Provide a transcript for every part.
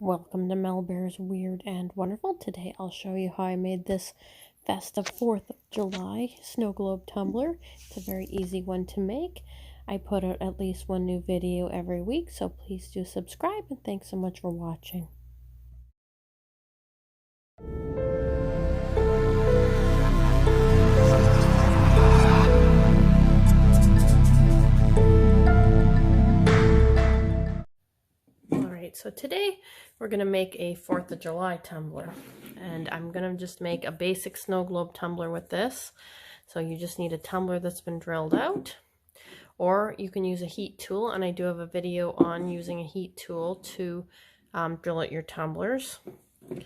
Welcome to Melbear's Weird and Wonderful. Today I'll show you how I made this festive 4th of July snow globe tumbler. It's a very easy one to make. I put out at least one new video every week, so please do subscribe, and thanks so much for watching. So today we're going to make a 4th of July tumbler, and I'm going to just make a basic snow globe tumbler with this. So you just need a tumbler that's been drilled out, or you can use a heat tool, and I do have a video on using a heat tool to drill out your tumblers. It's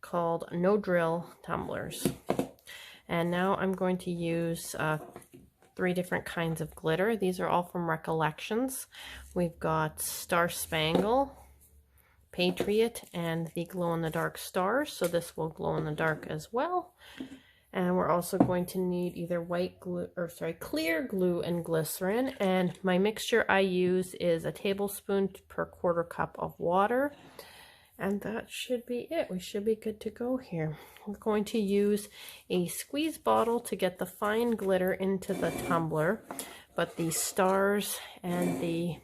called No Drill Tumblers. And now I'm going to use 3 different kinds of glitter. These are all from Recollections. We've got Star Spangle, Patriot, and the glow-in-the-dark stars, so this will glow in the dark as well. And we're also going to need either clear glue and glycerin, and my mixture I use is a tablespoon per quarter cup of water, and that should be it. We should be good to go here. We're going to use a squeeze bottle to get the fine glitter into the tumbler, but the stars and the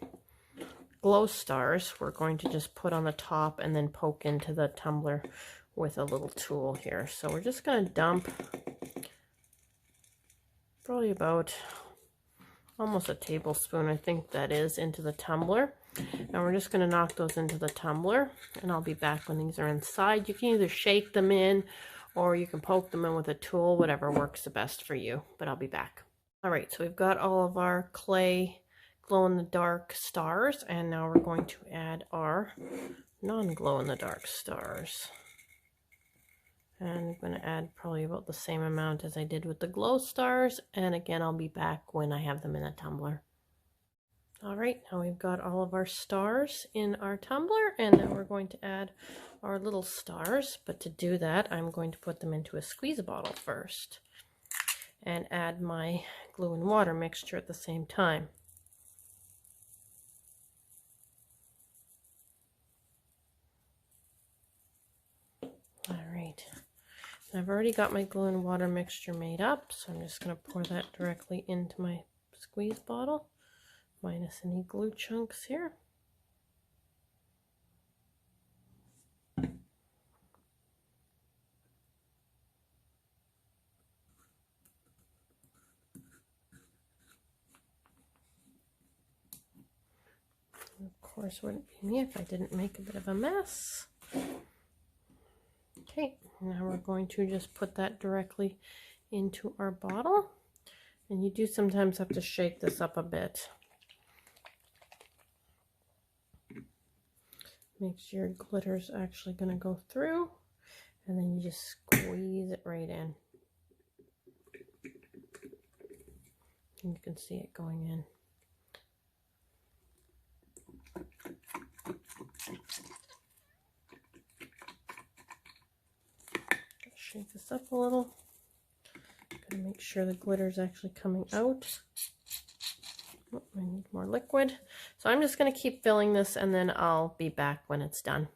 glow stars we're going to just put on the top and then poke into the tumbler with a little tool here. So we're just going to dump probably about almost a tablespoon, I think that is, into the tumbler. And we're just going to knock those into the tumbler, and I'll be back when these are inside. You can either shake them in or you can poke them in with a tool, whatever works the best for you, but I'll be back. All right, so we've got all of our clay glow-in-the-dark stars, and now we're going to add our non-glow-in-the-dark stars. And I'm going to add probably about the same amount as I did with the glow stars, and again I'll be back when I have them in a tumbler. Alright, now we've got all of our stars in our tumbler, and now we're going to add our little stars, but to do that I'm going to put them into a squeeze bottle first and add my glue and water mixture at the same time. Alright, I've already got my glue and water mixture made up, so I'm just going to pour that directly into my squeeze bottle, minus any glue chunks here. Of course, wouldn't be me if I didn't make a bit of a mess. Okay, now we're going to just put that directly into our bottle, and you do sometimes have to shake this up a bit. Make sure your glitter's actually going to go through, and then you just squeeze it right in. And you can see it going in. Shake this up a little. Gotta make sure the glitter is actually coming out. Oh, I need more liquid. So I'm just going to keep filling this, and then I'll be back when it's done.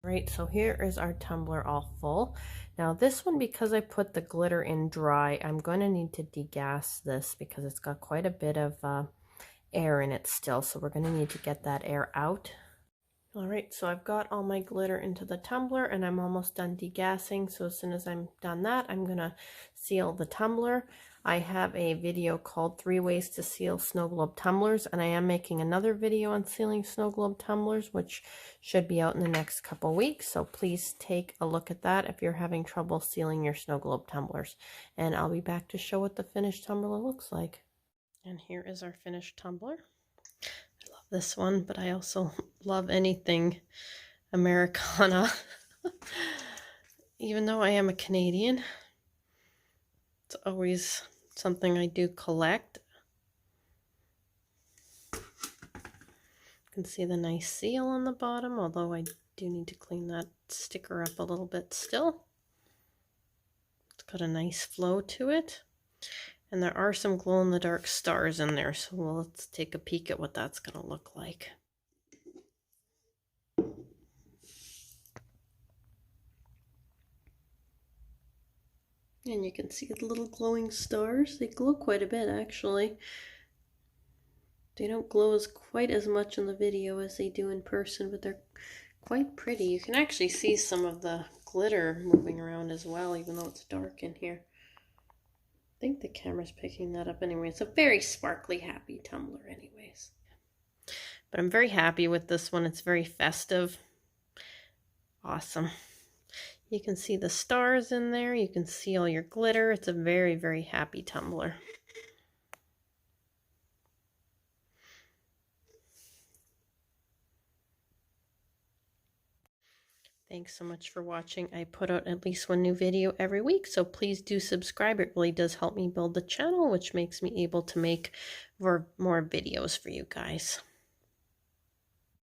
Right, so here is our tumbler all full. Now this one, because I put the glitter in dry, I'm going to need to degas this because it's got quite a bit of air in it still. So we're going to need to get that air out. Alright, so I've got all my glitter into the tumbler, and I'm almost done degassing. So as soon as I'm done that, I'm going to seal the tumbler. I have a video called 3 Ways to Seal Snow Globe Tumblers, and I am making another video on sealing snow globe tumblers, which should be out in the next couple weeks. So please take a look at that if you're having trouble sealing your snow globe tumblers. And I'll be back to show what the finished tumbler looks like. And here is our finished tumbler. This one, but I also love anything Americana. Even though I am a Canadian, it's always something I do collect. You can see the nice seal on the bottom, although I do need to clean that sticker up a little bit still. It's got a nice flow to it. And there are some glow-in-the-dark stars in there, so let's take a peek at what that's going to look like. And you can see the little glowing stars. They glow quite a bit, actually. They don't glow quite as much in the video as they do in person, but they're quite pretty. You can actually see some of the glitter moving around as well, even though it's dark in here. I think the camera's picking that up anyway. It's a very sparkly, happy tumbler anyways. But I'm very happy with this one. It's very festive. Awesome. You can see the stars in there. You can see all your glitter. It's a very, very happy tumbler. Thanks so much for watching. I put out at least one new video every week, so please do subscribe. It really does help me build the channel, which makes me able to make more videos for you guys.